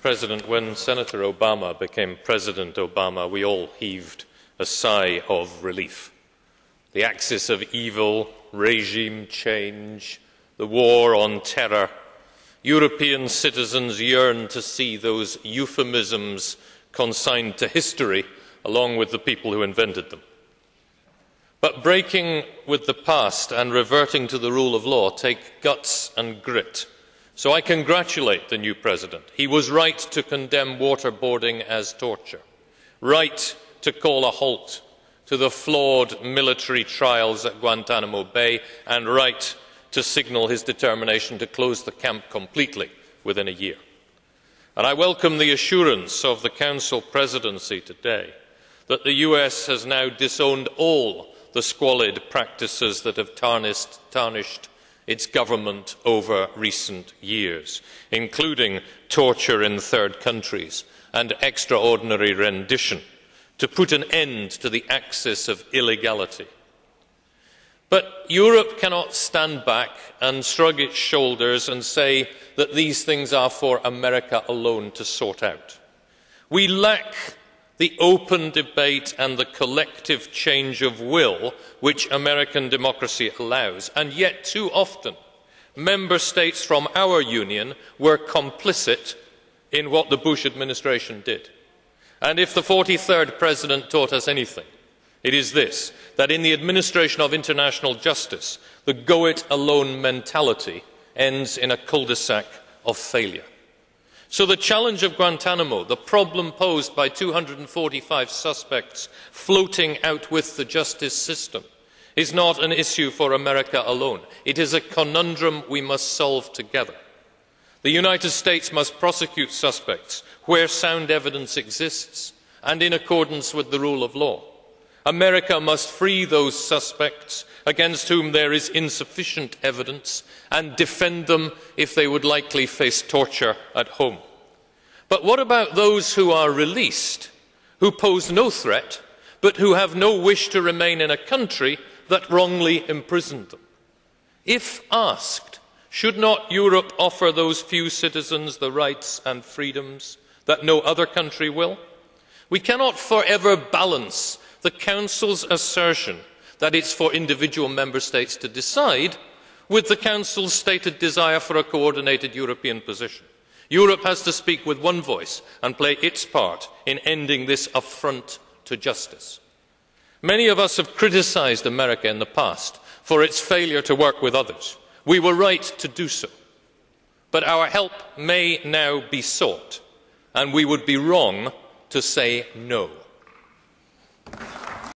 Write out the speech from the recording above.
President, when Senator Obama became President Obama, we all heaved a sigh of relief. The axis of evil, regime change, the war on terror. European citizens yearn to see those euphemisms consigned to history, along with the people who invented them. But breaking with the past and reverting to the rule of law take guts and grit. So I congratulate the new President. He was right to condemn waterboarding as torture, right to call a halt to the flawed military trials at Guantánamo Bay, and right to signal his determination to close the camp completely within a year. And I welcome the assurance of the Council Presidency today that the US has now disowned all the squalid practices that have tarnished its government over recent years, including torture in third countries and extraordinary rendition, to put an end to the axis of illegality. But Europe cannot stand back and shrug its shoulders and say that these things are for America alone to sort out. We lack the open debate and the collective change of will which American democracy allows, and yet too often member states from our union were complicit in what the Bush administration did. And if the 43rd President taught us anything, it is this, that in the administration of international justice, the go-it-alone mentality ends in a cul-de-sac of failure. So the challenge of Guantánamo, the problem posed by 245 suspects floating out with the justice system, is not an issue for America alone. It is a conundrum we must solve together. The United States must prosecute suspects where sound evidence exists and in accordance with the rule of law. America must free those suspects against whom there is insufficient evidence and defend them if they would likely face torture at home. But what about those who are released, who pose no threat, but who have no wish to remain in a country that wrongly imprisoned them? If asked, should not Europe offer those few citizens the rights and freedoms that no other country will? We cannot forever balance the Council's assertion that it's for individual member states to decide with the Council's stated desire for a coordinated European position. Europe has to speak with one voice and play its part in ending this affront to justice. Many of us have criticised America in the past for its failure to work with others. We were right to do so. But our help may now be sought, and we would be wrong to say no.